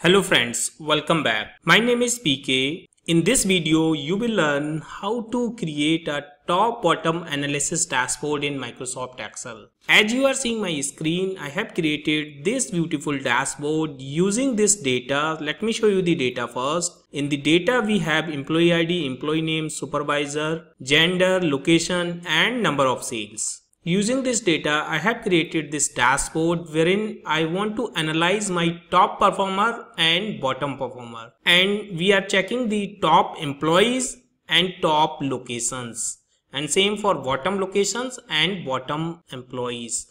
Hello friends, welcome back. My name is PK. In this video, you will learn how to create a top-bottom analysis dashboard in Microsoft Excel. As you are seeing my screen, I have created this beautiful dashboard using this data. Let me show you the data first. In the data, we have employee ID, employee name, supervisor, gender, location, and number of sales. Using this data, I have created this dashboard wherein I want to analyze my top performer and bottom performer. And we are checking the top employees and top locations. And same for bottom locations and bottom employees.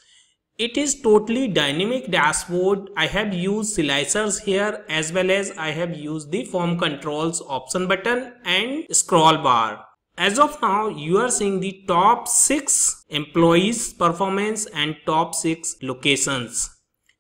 It is totally dynamic dashboard. I have used slicers here as well as I have used the form controls option button and scroll bar. As of now, you are seeing the top 6 employees performance and top 6 locations.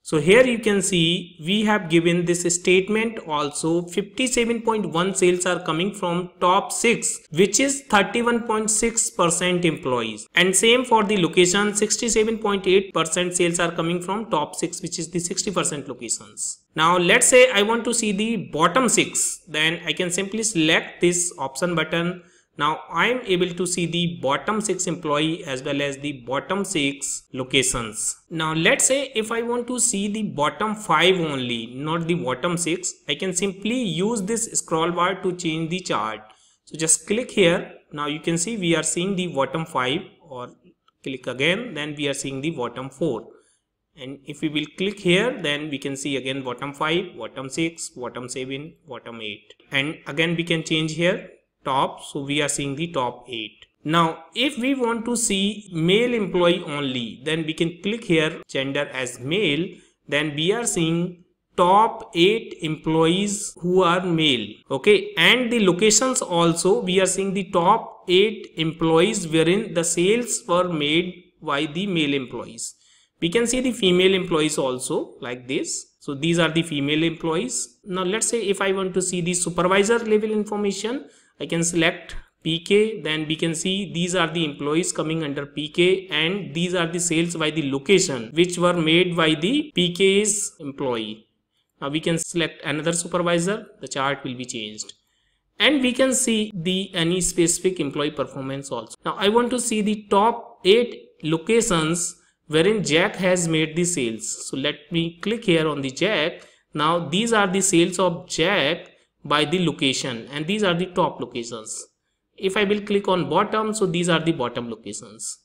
So here you can see we have given this statement also 57.1 sales are coming from top 6, which is 31.6% employees. And same for the location, 67.8% sales are coming from top 6, which is the 60% locations. Now let's say I want to see the bottom 6, then I can simply select this option button. Now I am able to see the bottom 6 employee as well as the bottom 6 locations. Now let's say if I want to see the bottom 5 only, not the bottom 6, I can simply use this scroll bar to change the chart. So just click here. Now you can see we are seeing the bottom 5, or click again, then we are seeing the bottom 4. And if we will click here, then we can see again bottom 5, bottom 6, bottom 7, bottom 8. And again we can change here top, so we are seeing the top 8. Now if we want to see male employee only, then we can click here gender as male, then we are seeing top 8 employees who are male. Okay, and the locations also we are seeing the top 8 employees wherein the sales were made by the male employees. We can see the female employees also like this. So these are the female employees. Now let's say if I want to see the supervisor level information, I can select PK, then we can see these are the employees coming under PK and these are the sales by the location which were made by the PK's employee. Now we can select another supervisor, the chart will be changed. And we can see the any specific employee performance also. Now I want to see the top 8 locations wherein Jack has made the sales. So let me click here on the Jack. Now these are the sales of Jack by the location and these are the top locations. If I will click on bottom, so these are the bottom locations.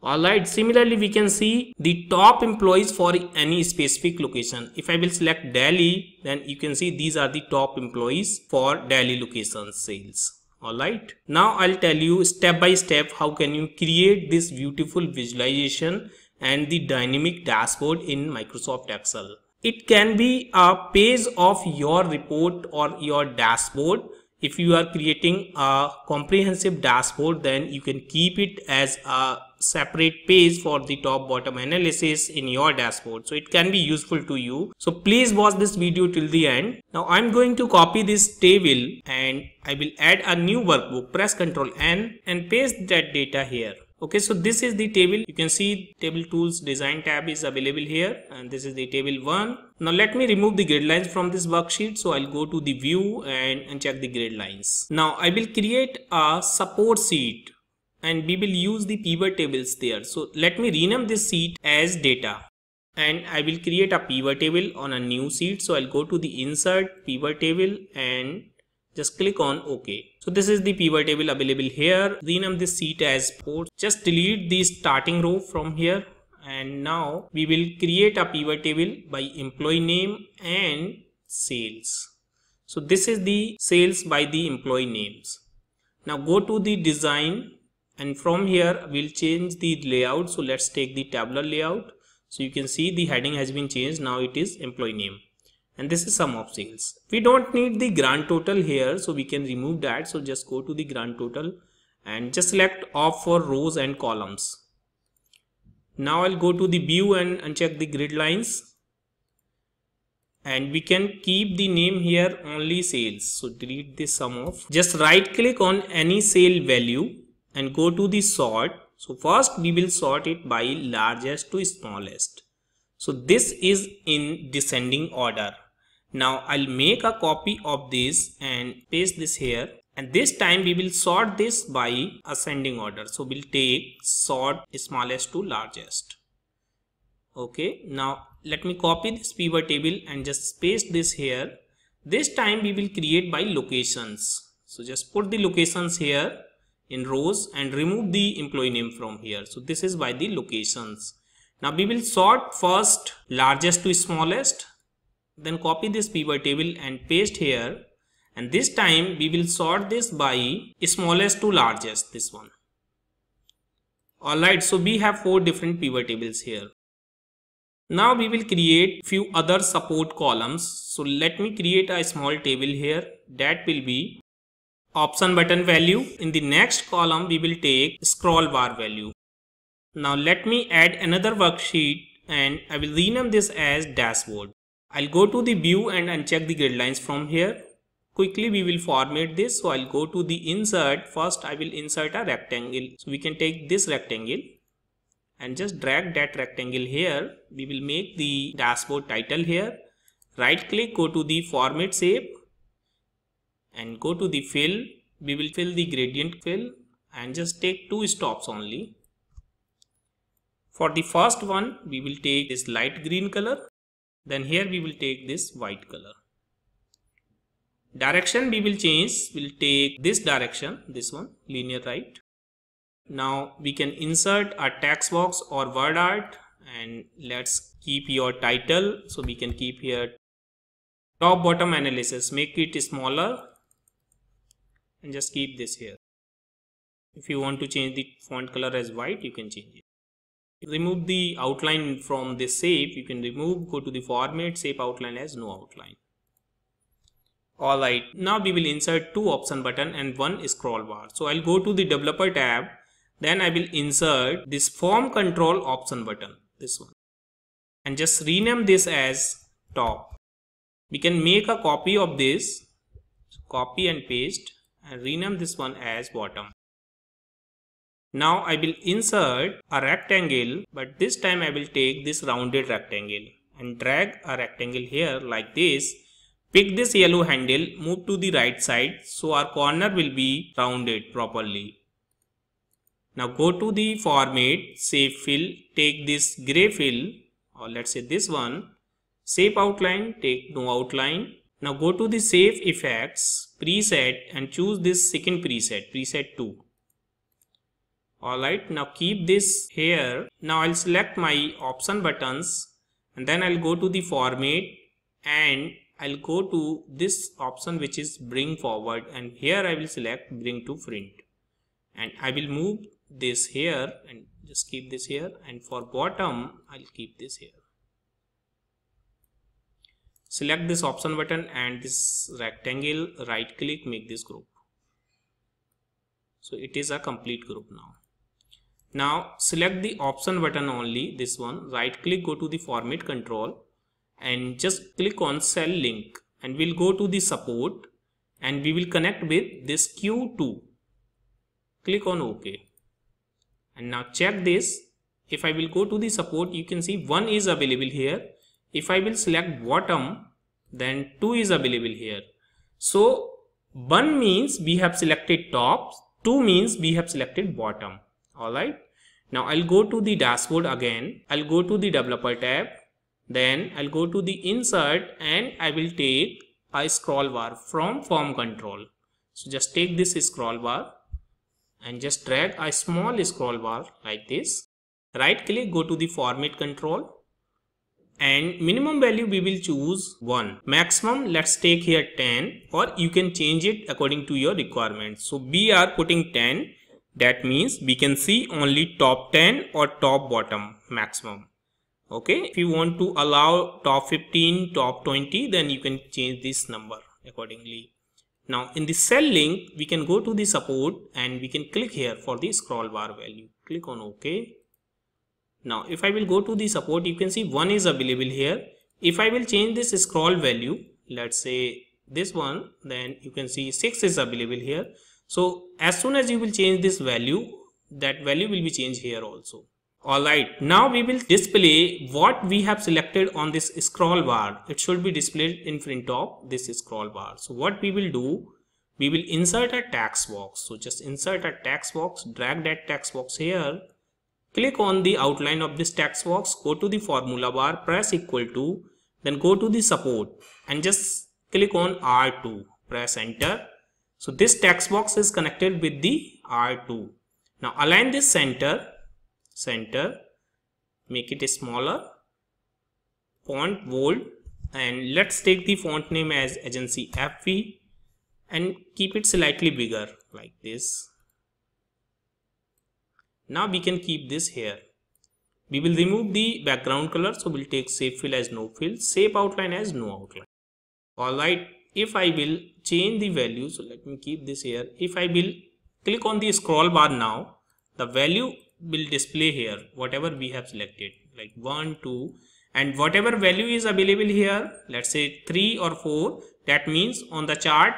Alright, similarly we can see the top employees for any specific location. If I will select Delhi, then you can see these are the top employees for Delhi location sales. Alright, now I'll tell you step by step how can you create this beautiful visualization and the dynamic dashboard in Microsoft Excel. It can be a page of your report or your dashboard. If you are creating a comprehensive dashboard, then you can keep it as a separate page for the top bottom analysis in your dashboard. So it can be useful to you. So please watch this video till the end. Now I'm going to copy this table and I will add a new workbook. Press Ctrl N and paste that data here. Okay, so this is the table. You can see table tools design tab is available here and this is the table 1. Now let me remove the grid lines from this worksheet. So I'll go to the view and uncheck the grid lines. Now I will create a support sheet and we will use the pivot tables there. So let me rename this sheet as data and I will create a pivot table on a new sheet. So I'll go to the insert pivot table and just click on OK. So this is the pivot table available here. Rename this sheet as port. Just delete the starting row from here. And now we will create a pivot table by employee name and sales. So this is the sales by the employee names. Now go to the design and from here we'll change the layout. So let's take the tabular layout. So you can see the heading has been changed. Now it is employee name. And this is sum of sales. We don't need the grand total here, so we can remove that. So just go to the grand total and just select off for rows and columns. Now I'll go to the view and uncheck the grid lines. And we can keep the name here only sales. So delete this sum of. Just right click on any sale value and go to the sort. So first we will sort it by largest to smallest. So this is in descending order. Now I'll make a copy of this and paste this here, and this time we will sort this by ascending order. So we'll take sort smallest to largest. Okay, now let me copy this pivot table and just paste this here. This time we will create by locations. So just put the locations here in rows and remove the employee name from here. So this is by the locations. Now we will sort first largest to smallest, then copy this pivot table and paste here, and this time we will sort this by smallest to largest, this one. Alright, so we have 4 different pivot tables here. Now we will create few other support columns. So let me create a small table here that will be option button value. In the next column we will take scroll bar value. Now let me add another worksheet and I will rename this as dashboard. I'll go to the view and uncheck the grid lines from here. Quickly we will format this. So I'll go to the insert. First I will insert a rectangle. So we can take this rectangle and just drag that rectangle here. We will make the dashboard title here. Right click, go to the format shape and go to the fill. We will fill the gradient fill and just take 2 stops only. For the first one we will take this light green color. Then here we will take this white color. Direction we will change. We'll take this direction, this one, linear right. Now we can insert a text box or word art and let's keep your title. So we can keep here top bottom analysis, make it smaller and just keep this here. If you want to change the font color as white, you can change it. Remove the outline from this shape. You can remove, go to the format, shape outline as no outline. Alright, now we will insert 2 option button and 1 scroll bar. So I'll go to the developer tab. Then I will insert this form control option button, this one, and just rename this as top. We can make a copy of this, copy and paste, and rename this one as bottom. Now I will insert a rectangle, but this time I will take this rounded rectangle and drag a rectangle here like this. Pick this yellow handle, move to the right side so our corner will be rounded properly. Now go to the format, shape fill, take this gray fill, or let's say this one, shape outline, take no outline. Now go to the shape effects, preset, and choose this second preset, preset 2. Alright, now keep this here. Now I'll select my option buttons and then I'll go to the format and I'll go to this option which is bring forward, and here I will select bring to front and I will move this here and just keep this here, and for bottom I'll keep this here. Select this option button and this rectangle, right click, make this group. So it is a complete group now. Now select the option button only, this one, right click, go to the format control and just click on cell link, and we'll go to the support and we will connect with this Q2. Click on OK. And now check this. If I will go to the support, you can see 1 is available here. If I will select bottom, then 2 is available here. So 1 means we have selected top, 2 means we have selected bottom. Alright. Now I'll go to the dashboard again. I'll go to the developer tab. Then I'll go to the insert and I will take a scroll bar from form control. So just take this scroll bar and just drag a small scroll bar like this. Right click, go to the format control, and minimum value we will choose 1. Maximum let's take here 10, or you can change it according to your requirements. So we are putting 10. That means we can see only top 10 or top bottom maximum. Okay, if you want to allow top 15, top 20, then you can change this number accordingly. Now in the cell link, we can go to the support and we can click here for the scroll bar value. Click on OK. Now if I will go to the support, you can see 1 is available here. If I will change this scroll value, let's say this one, then you can see 6 is available here. So as soon as you will change this value, that value will be changed here also. Alright, now we will display what we have selected on this scroll bar. It should be displayed in front of this scroll bar. So what we will do, we will insert a text box. So just insert a text box, drag that text box here, click on the outline of this text box, go to the formula bar, press equal to, then go to the support and just click on R2, press enter. So this text box is connected with the R2. Now align this center, make it smaller, font bold, and let's take the font name as Agency FV and keep it slightly bigger like this. Now we can keep this here. We will remove the background color, so we'll take shape fill as no fill, shape outline as no outline. Alright, if I will change the value, so let me keep this here. If I will click on the scroll bar now, the value will display here whatever we have selected, like 1, 2, and whatever value is available here, let's say 3 or 4, that means on the chart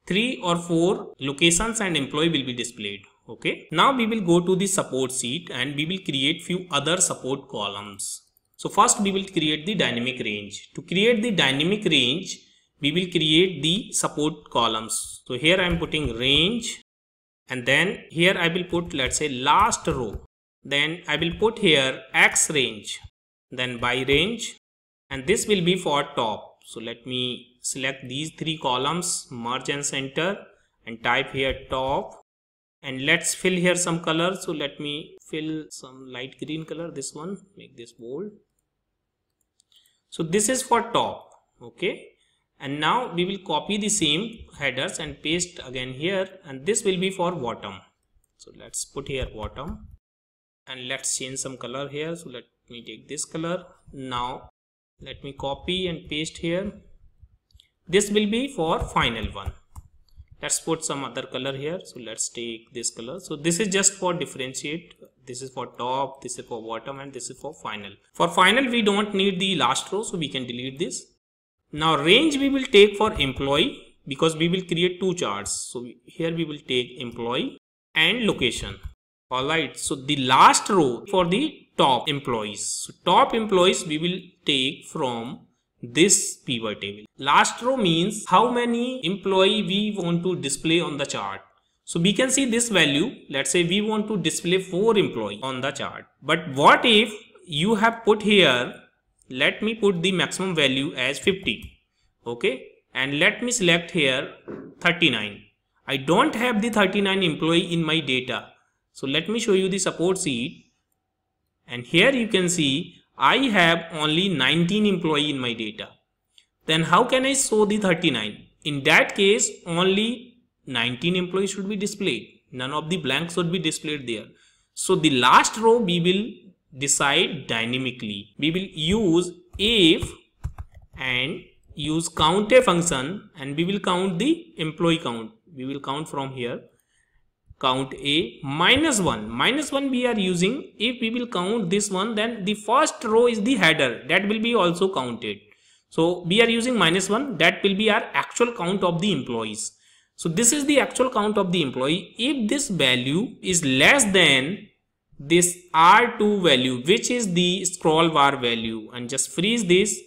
3 or 4 locations and employee will be displayed. Okay, now we will go to the support sheet and we will create few other support columns. So first we will create the dynamic range. To create the dynamic range, we will create the support columns. So here I am putting range, and then here I will put, let's say, last row. Then I will put here X range, then by range, and this will be for top. So let me select these 3 columns, merge and center, and type here top, and let's fill here some color. So let me fill some light green color, this one, make this bold. So this is for top. Okay, and now we will copy the same headers and paste again here, and this will be for bottom. So let's put here bottom, and let's change some color here. So let me take this color. Now let me copy and paste here. This will be for final one. Let's put some other color here. So let's take this color. So this is just for differentiate. This is for top, this is for bottom, and this is for final. For final we don't need the last row, so we can delete this. Now range we will take for employee, because we will create 2 charts. So here we will take employee and location. Alright, so the last row for the top employees. So top employees we will take from this pivot table. Last row means how many employee we want to display on the chart. So we can see this value. Let's say we want to display 4 employees on the chart. But what if you have put here, let me put the maximum value as 50. Okay, and let me select here 39. I don't have the 39 employee in my data. So let me show you the support sheet, and here you can see I have only 19 employee in my data. Then how can I show the 39? In that case, only 19 employees should be displayed. None of the blanks should be displayed there. So the last row we will decide dynamically. We will use if and use count a function, and we will count the employee count. We will count from here. Count a -1. -1 we are using. If we will count this one, then the first row is the header, that will be also counted. So we are using -1, that will be our actual count of the employees. So this is the actual count of the employee. If this value is less than this R2 value, which is the scroll bar value, and just freeze this.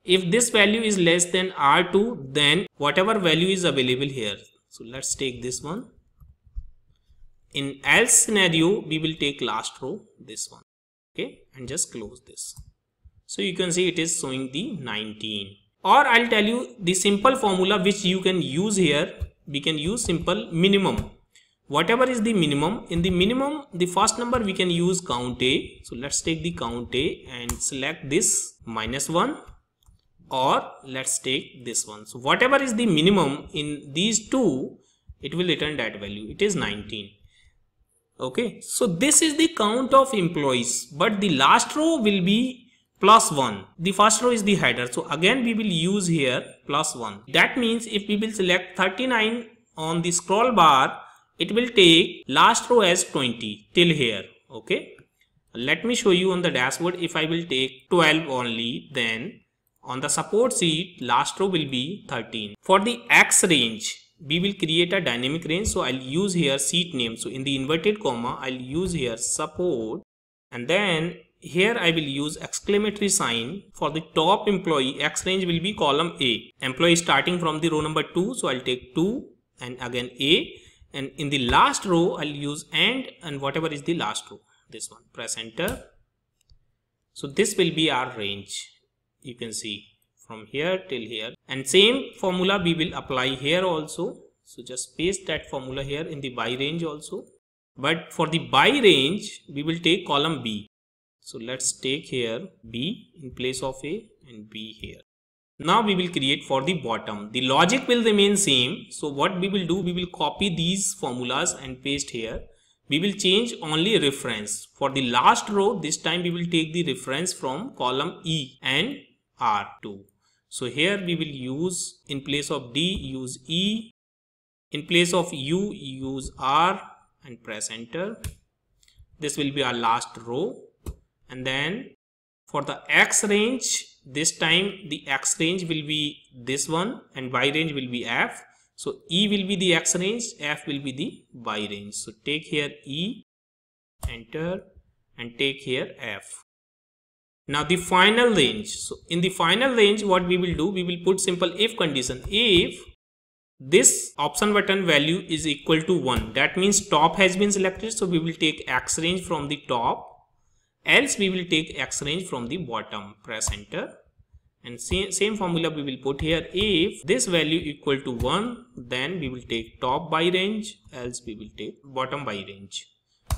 If this value is less than R2, then whatever value is available here. So let's take this one. In else scenario, we will take last row, this one. Okay, and just close this. So you can see it is showing the 19. Or I'll tell you the simple formula which you can use here. We can use simple minimum. Whatever is the minimum, in the minimum, the first number we can use count A. So let's take the count A and select this -1, or let's take this one. So whatever is the minimum in these two, it will return that value. It is 19. Okay, so this is the count of employees, but the last row will be +1. The first row is the header. So again we will use here +1. That means if we will select 39 on the scroll bar, it will take last row as 20 till here. Okay, let me show you on the dashboard. If I will take 12 only, then on the support sheet last row will be 13. For the X range, we will create a dynamic range. So I'll use here sheet name. So in the inverted comma, I'll use here support, and then here I will use exclamatory sign. For the top employee, X range will be column A. Employee starting from the row number 2, so I'll take 2 and again A, and in the last row I'll use and whatever is the last row, this one, press enter. So this will be our range, you can see from here till here, and same formula we will apply here also. So just paste that formula here in the by range also, but for the by range we will take column B. So let's take here B in place of A and B here. Now we will create for the bottom. The logic will remain same. So what we will do, we will copy these formulas and paste here. We will change only reference. For the last row, this time we will take the reference from column E and R2. So here we will use, in place of D, use E. In place of U, use R and press enter. This will be our last row. And then for the X range, this time the X range will be this one and Y range will be F. So E will be the X range, F will be the Y range. So take here E, enter, and take here F. Now the final range. So in the final range, what we will do, we will put simple if condition. If this option button value is equal to 1, that means top has been selected. So we will take X range from the top. Else we will take X range from the bottom. Press enter, and same formula we will put here. If this value equal to 1, then we will take top by range, else we will take bottom by range.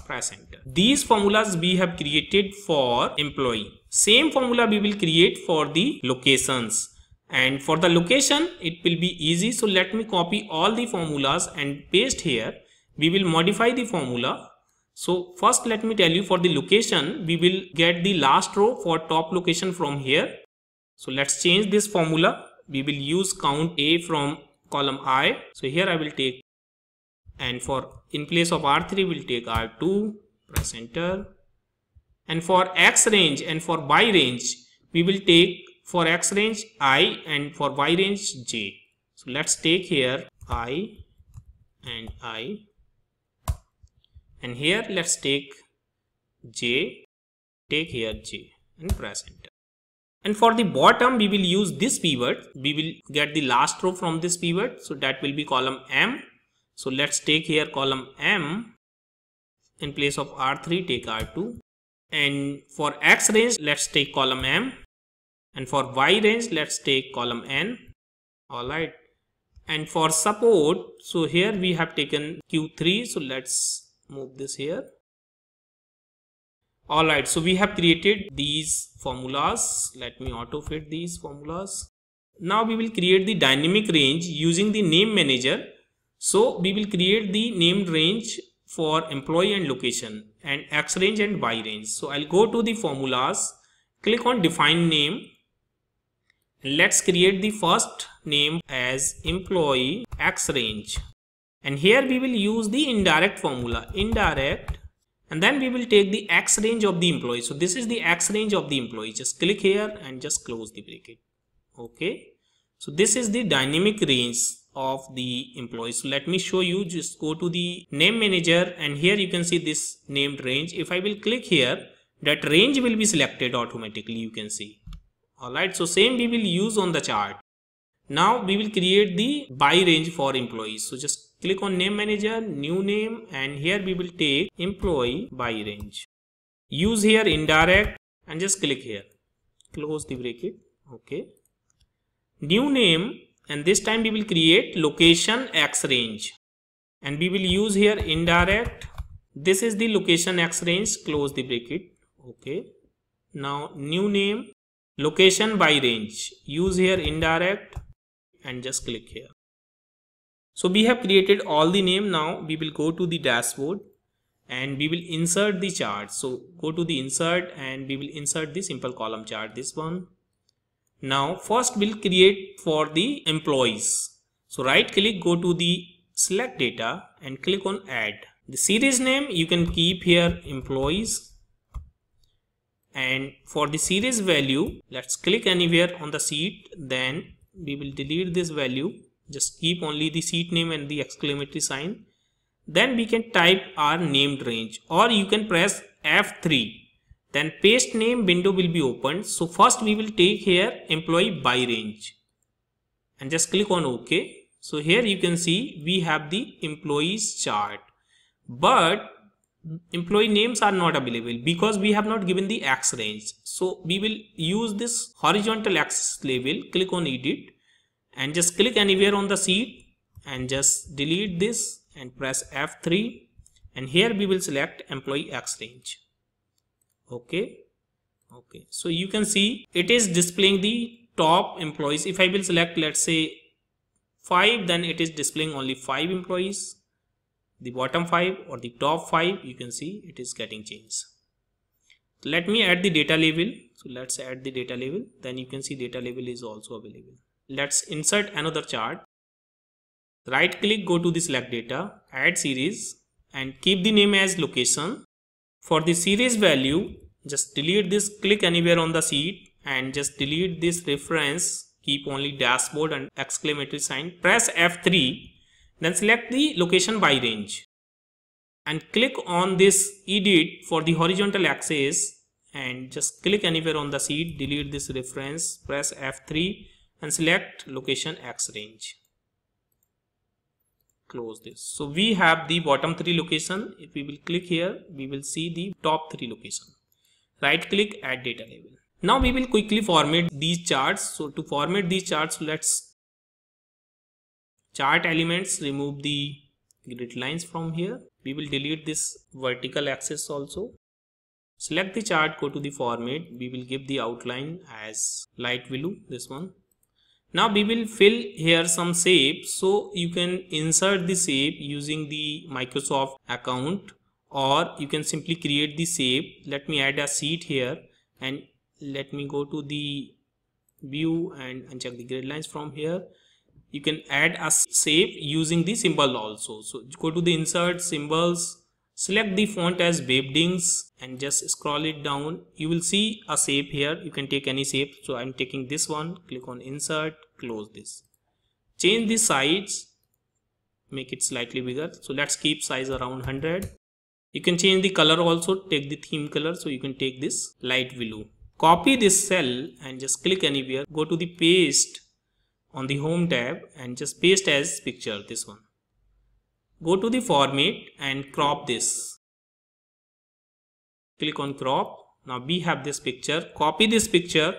Press enter. These formulas we have created for employee. Same formula we will create for the locations, and for the location it will be easy. So let me copy all the formulas and paste here. We will modify the formula. So first let me tell you, for the location we will get the last row for top location from here. So let's change this formula. We will use count A from column I. So here I will take, and for in place of R3 we'll take R2, press enter. And for X range and for Y range we will take, for X range I and for Y range J. So let's take here I and I. And here let's take J, take here J and press enter. And for the bottom we will use this pivot. We will get the last row from this pivot. So that will be column M. So let's take here column M. In place of R3 take R2. And for X range let's take column M. And for Y range let's take column N. Alright. And for support, so here we have taken Q3. So let's move this here. Alright, so we have created these formulas. Let me auto fit these formulas. Now we will create the dynamic range using the name manager. So we will create the named range for employee and location, and X range and Y range. So I'll go to the formulas, click on define name. Let's create the first name as employee X range. And here we will use the indirect formula, indirect, and then we will take the X range of the employee. So this is the X range of the employee. Just click here and just close the bracket. Okay. So this is the dynamic range of the employee. So let me show you. Just go to the name manager, and here you can see this named range. If I will click here, that range will be selected automatically, you can see. Alright. So same we will use on the chart. Now we will create the by range for employees. So just click on name manager, new name, and here we will take employee by range. Use here indirect and just click here. Close the bracket. Okay. New name, and this time we will create location X range. And we will use here indirect. This is the location X range. Close the bracket. Okay. Now new name, location by range. Use here indirect and just click here. So we have created all the name. Now we will go to the dashboard and we will insert the chart. So go to the insert and we will insert the simple column chart, this one. Now first we'll create for the employees. So right click, go to the select data and click on add. The series name you can keep here employees. And for the series value, let's click anywhere on the sheet, then we will delete this value. Just keep only the sheet name and the exclamatory sign. Then we can type our named range, or you can press F3 Then paste name window will be opened. So first we will take here employee by range and just click on OK. So here you can see we have the employees chart, but employee names are not available because we have not given the X range. So we will use this horizontal axis label. Click on edit and just click anywhere on the sheet and just delete this and press F3, and here we will select employee X range. Okay. So you can see it is displaying the top employees. If I will select, let's say 5, then it is displaying only 5 employees. The bottom 5 or the top 5, you can see it is getting changed. Let me add the data label. So let's add the data label. Then you can see data label is also available. Let's insert another chart. Right click, go to the select data, add series and keep the name as location. For the series value, just delete this, click anywhere on the sheet and just delete this reference. Keep only dashboard and exclamatory sign. Press F3, then select the location by range and click on this edit for the horizontal axis and just click anywhere on the sheet, delete this reference, press F3 and select location X range. Close this. So we have the bottom 3 location. If we will click here, we will see the top 3 location. Right click, add data label. Now we will quickly format these charts. So to format these charts, let's chart elements, remove the grid lines from here. We will delete this vertical axis also. Select the chart, go to the format. We will give the outline as light blue, this one. Now we will fill here some shape. So you can insert the shape using the Microsoft account, or you can simply create the shape. Let me add a sheet here and let me go to the view and uncheck the grid lines from here. You can add a shape using the symbol also. So go to the insert symbols, select the font as Webdings and just scroll it down. You will see a shape here. You can take any shape. So I'm taking this one. Click on insert, close this. Change the size, make it slightly bigger. So let's keep size around 100. You can change the color also, take the theme color. So you can take this light blue. Copy this cell and just click anywhere. Go to the paste on the home tab and just paste as picture, this one. Go to the format and crop this. Click on crop. Now we have this picture. Copy this picture,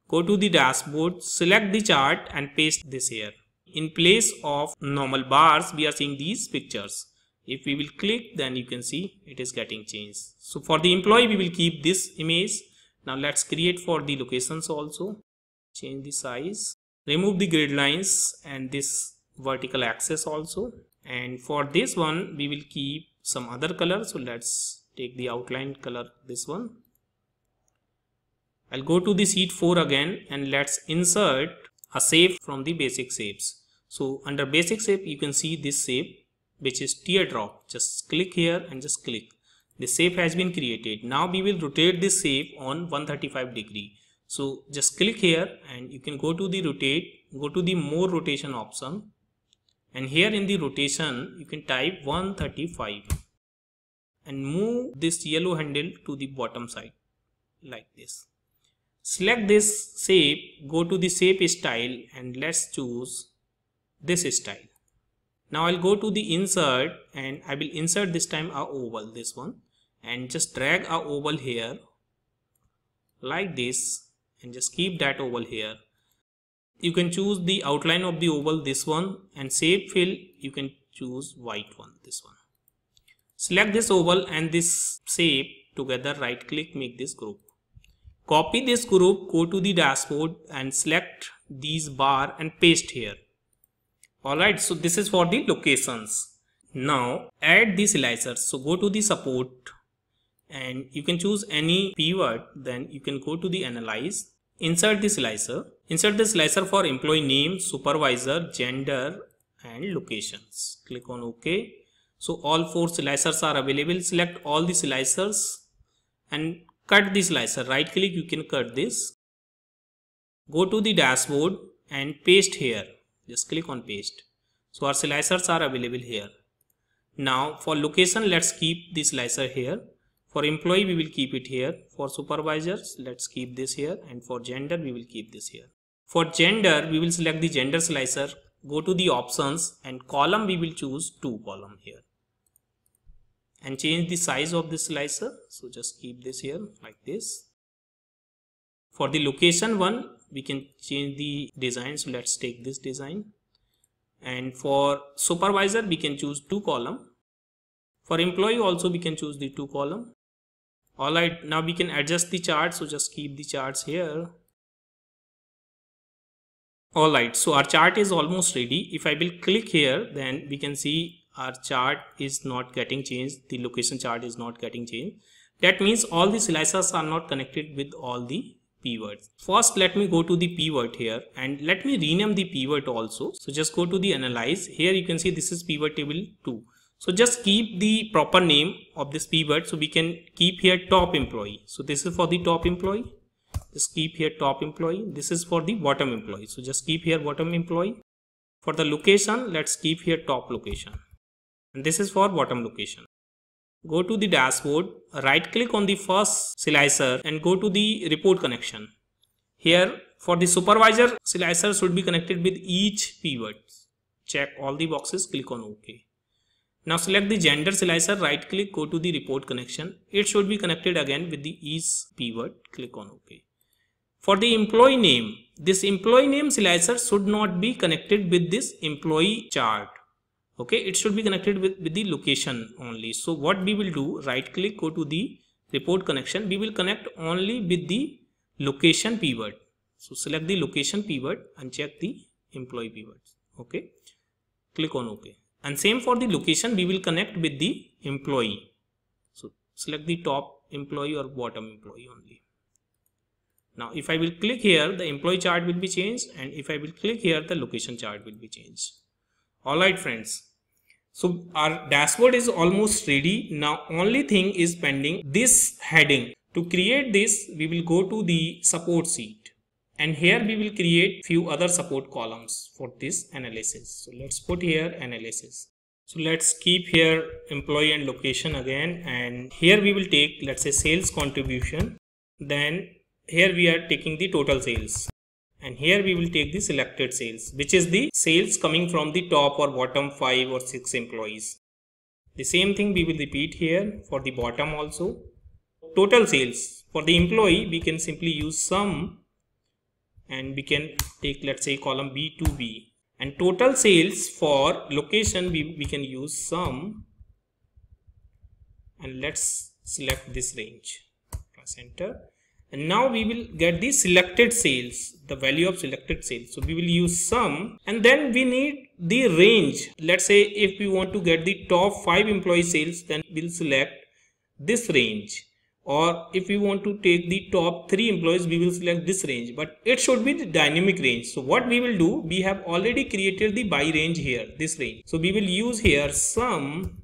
go to the dashboard, select the chart and paste this here. In place of normal bars, we are seeing these pictures. If we will click, then you can see it is getting changed. So for the employee, we will keep this image. Now let's create for the locations also. Change the size. Remove the grid lines and this vertical axis also. And for this one, we will keep some other color. So let's take the outline color, this one. I'll go to the sheet 4 again and let's insert a shape from the basic shapes. So under basic shape, you can see this shape, which is teardrop. Just click here and just click. The shape has been created. Now we will rotate this shape on 135 degree. So just click here and you can go to the rotate, go to the more rotation option. And here in the rotation, you can type 135 and move this yellow handle to the bottom side like this. Select this shape, go to the shape style and let's choose this style. Now I'll go to the insert and I will insert this time a oval, this one, and just drag a oval here like this and just keep that oval here. You can choose the outline of the oval, this one, and shape fill, you can choose white one, this one. Select this oval and this shape together, right click, make this group. Copy this group, go to the dashboard and select these bar and paste here. Alright, so this is for the locations. Now add the slicers. So go to the support and you can choose any pivot, then you can go to the analyze. Insert the slicer. Insert the slicer for employee name, supervisor, gender and locations. Click on OK. So all 4 slicers are available. Select all the slicers and cut the slicer. Right click, you can cut this. Go to the dashboard and paste here. Just click on paste. So our slicers are available here. Now for location, let's keep the slicer here. For employee, we will keep it here. For supervisors, let's keep this here. And for gender, we will keep this here. For gender, we will select the gender slicer, go to the options, and column we will choose 2 column here. And change the size of the slicer. So just keep this here like this. For the location one, we can change the design. So let's take this design. And for supervisor, we can choose 2 column. For employee also, we can choose the 2 column. Alright, now we can adjust the chart. So just keep the charts here. Alright, so our chart is almost ready. If I will click here, then we can see our chart is not getting changed. The location chart is not getting changed. That means all the slicers are not connected with all the pivots. First, let me go to the pivot here and let me rename the pivot also. So just go to the analyze. Here you can see this is pivot table 2. So just keep the proper name of this pivot. So we can keep here top employee. So this is for the top employee. Just keep here top employee. This is for the bottom employee. So just keep here bottom employee. For the location, let's keep here top location. And this is for bottom location. Go to the dashboard, right click on the first slicer and go to the report connection. Here for the supervisor, slicer should be connected with each pivot. Check all the boxes, click on OK. Now select the gender slicer, right click, go to the report connection. It should be connected again with the each pivot, click on OK. For the employee name, this employee name slicer should not be connected with this employee chart. Okay, it should be connected with the location only. So what we will do, right click, go to the report connection. We will connect only with the location pivot. So select the location pivot and check the employee pivot. Okay, click on OK. And same for the location, we will connect with the employee. So select the top employee or bottom employee only. Now if I will click here, the employee chart will be changed, and if I will click here, the location chart will be changed. Alright friends, so our dashboard is almost ready. Now only thing is pending, this heading. To create this, we will go to the support sheet, and here we will create few other support columns for this analysis. So let's put here analysis. So let's keep here employee and location again, and here we will take, let's say, sales contribution. Then here we are taking the total sales, and here we will take the selected sales, which is the sales coming from the top or bottom 5 or 6 employees. The same thing we will repeat here for the bottom also. Total sales for the employee, we can simply use sum, and we can take, let's say, column B2B. And total sales for location, we can use sum, and let's select this range, press enter. And now we will get the selected sales, the value of selected sales. So we will use sum, and then we need the range. Let's say if we want to get the top 5 employee sales, then we'll select this range. Or if we want to take the top 3 employees, we will select this range, but it should be the dynamic range. So what we will do, we have already created the by range here, this range. So we will use here sum,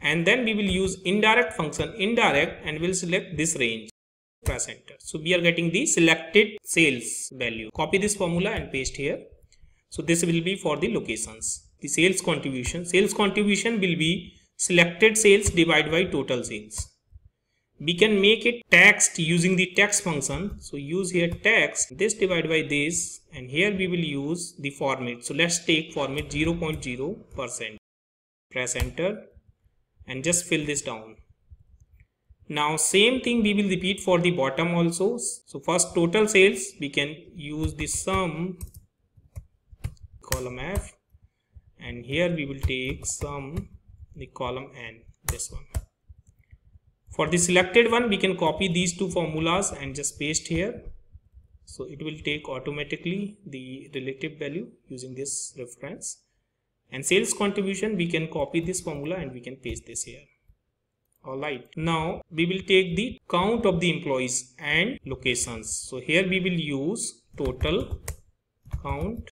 and then we will use indirect function indirect, and we'll select this range, press enter. So we are getting the selected sales value. Copy this formula and paste here. So this will be for the locations. The sales contribution will be selected sales divided by total sales. We can make it text using the text function. So use here text, this divided by this, and here we will use the format. So let's take format 0.0%. Press enter and just fill this down. Now same thing we will repeat for the bottom also. So first total sales, we can use the sum, column F, and here we will take sum, the column N, this one. For the selected one, we can copy these two formulas and just paste here. So it will take automatically the relative value using this reference. And sales contribution, we can copy this formula and we can paste this here. Alright, now we will take the count of the employees and locations. So here we will use total count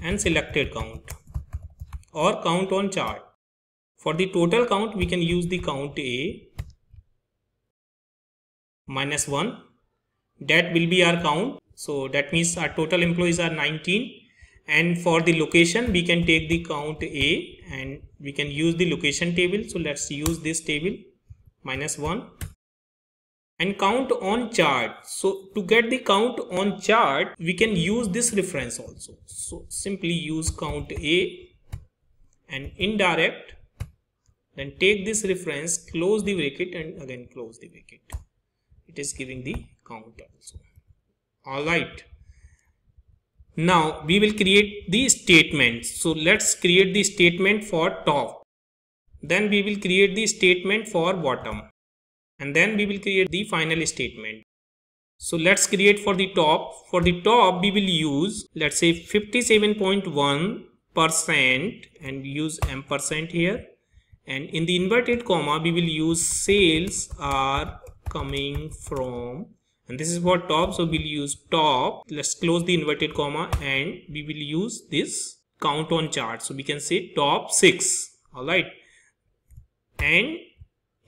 and selected count or count on chart. For the total count, we can use the count A minus 1. That will be our count. So that means our total employees are 19. And for the location, we can take the count A and we can use the location table. So let's use this table. -1 and count on chart. So to get the count on chart, we can use this reference also. So simply use count A and indirect, then take this reference, close the bracket and again close the bracket. It is giving the count also. Alright. Now we will create the statement. So let's create the statement for top. Then we will create the statement for bottom. And then we will create the final statement. So let's create for the top. For the top we will use, let's say 57.1% and use ampersand here. And in the inverted comma we will use sales are coming from, and this is for top, so we'll use top. Let's close the inverted comma and we will use this count on chart. So we can say top 6. Alright. And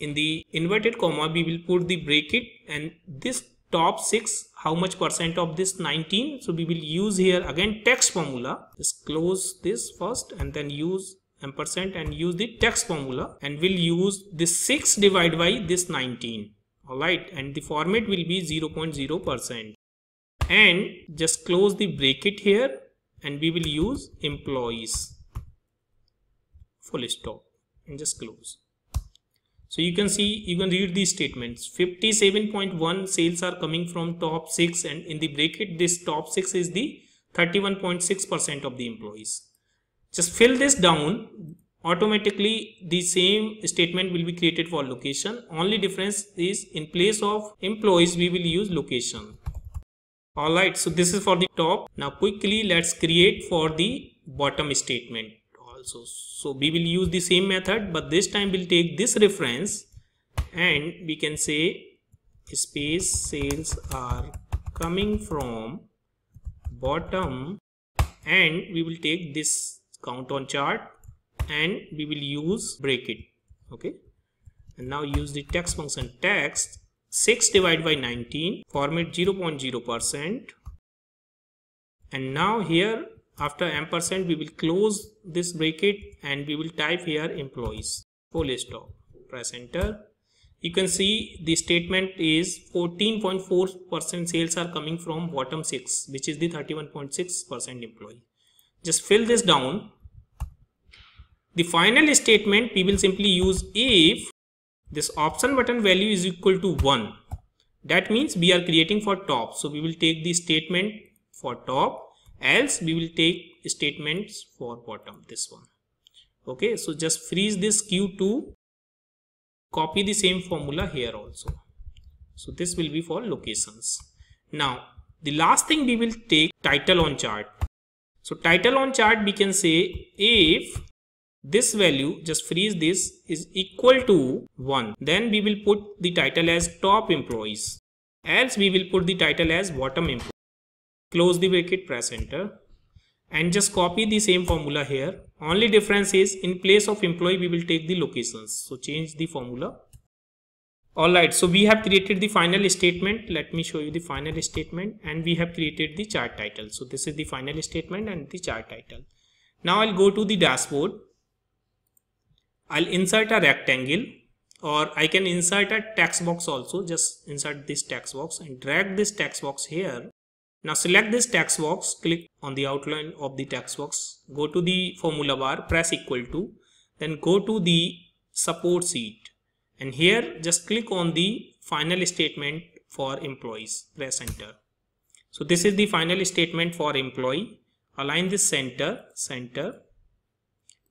in the inverted comma we will put the bracket, and this top 6, how much percent of this? 19. So we will use here again text formula. Just close this first and then use ampersand and use the text formula, and we'll use this 6 divided by this 19. Alright, and the format will be 0.0%. And just close the bracket here and we will use employees. Full stop and just close. So you can see, you can read these statements. 57.1 sales are coming from top 6, and in the bracket this top 6 is the 31.6% of the employees. Just fill this down. Automatically the same statement will be created for location. Only difference is in place of employees we will use location. Alright, so this is for the top. Now quickly let's create for the bottom statement also. So we will use the same method, but this time we'll take this reference and we can say space sales are coming from bottom, and we will take this count on chart and we will use bracket. Okay, and now use the text function text 6 divided by 19, format 0.0%, and now here after ampersand we will close this bracket and we will type here employees. Full stop, press enter. You can see the statement is 14.4% sales are coming from bottom 6, which is the 31.6% employee. Just fill this down. The final statement we will simply use if this option button value is equal to 1. That means we are creating for top. So we will take the statement for top, else we will take statements for bottom, this one. Okay, so just freeze this Q2, copy the same formula here also. So this will be for locations. Now the last thing we will take title on chart. So title on chart we can say if this value, just freeze this, is equal to 1, then we will put the title as top employees, else we will put the title as bottom employees. Close the bracket, press enter, and just copy the same formula here. Only difference is in place of employee we will take the locations. So change the formula. Alright, so we have created the final statement. Let me show you the final statement, and we have created the chart title. So this is the final statement and the chart title. Now I'll go to the dashboard. I'll insert a rectangle, or I can insert a text box also. Just insert this text box and drag this text box here. Now select this text box, click on the outline of the text box, go to the formula bar, press equal to, then go to the support sheet, and here just click on the final statement for employees, press enter. So this is the final statement for employee. Align this center,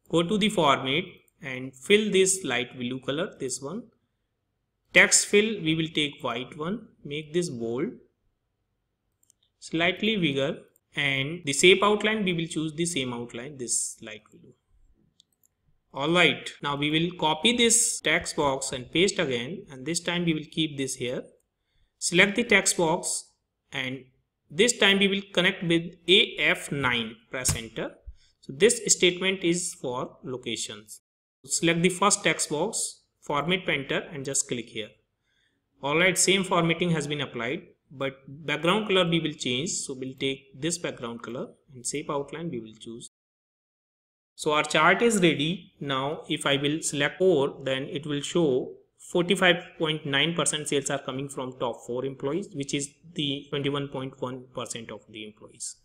go to the format and fill this light blue color, this one. Text fill we will take white one, make this bold, slightly bigger, and the shape outline we will choose the same outline, this light blue. Alright, now we will copy this text box and paste again, and this time we will keep this here. Select the text box and this time we will connect with AF9, press enter. So this statement is for locations. Select the first text box, format painter, and just click here. Alright, same formatting has been applied, but background color we will change. So we'll take this background color, and shape outline we will choose. So our chart is ready. Now if I will select 4, then it will show 45.9% sales are coming from top 4 employees, which is the 21.1% of the employees.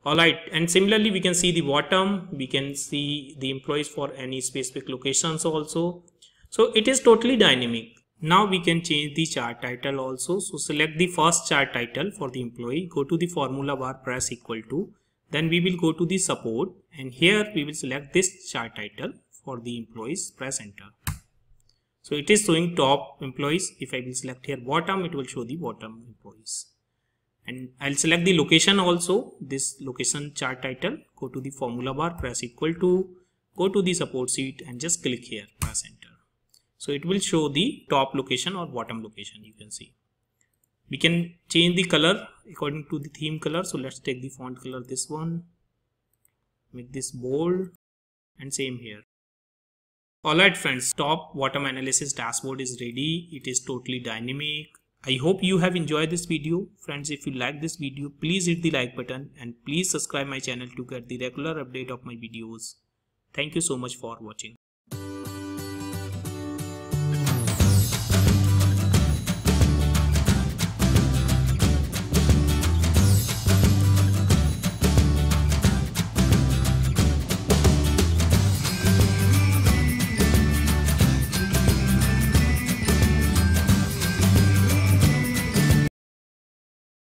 Alright, and similarly we can see the bottom, we can see the employees for any specific locations also. So it is totally dynamic. Now we can change the chart title also. So select the first chart title for the employee, go to the formula bar, press equal to, then we will go to the support, and here we will select this chart title for the employees, press enter. So it is showing top employees. If I will select here bottom, it will show the bottom employees. And I'll select the location also, this location chart title, go to the formula bar, press equal to, go to the support sheet and just click here, press enter. So it will show the top location or bottom location, you can see. We can change the color according to the theme color. So let's take the font color, this one, make this bold, and same here. Alright friends, top bottom analysis dashboard is ready. It is totally dynamic. I hope you have enjoyed this video. Friends, if you like this video, please hit the like button and please subscribe my channel to get the regular update of my videos. Thank you so much for watching.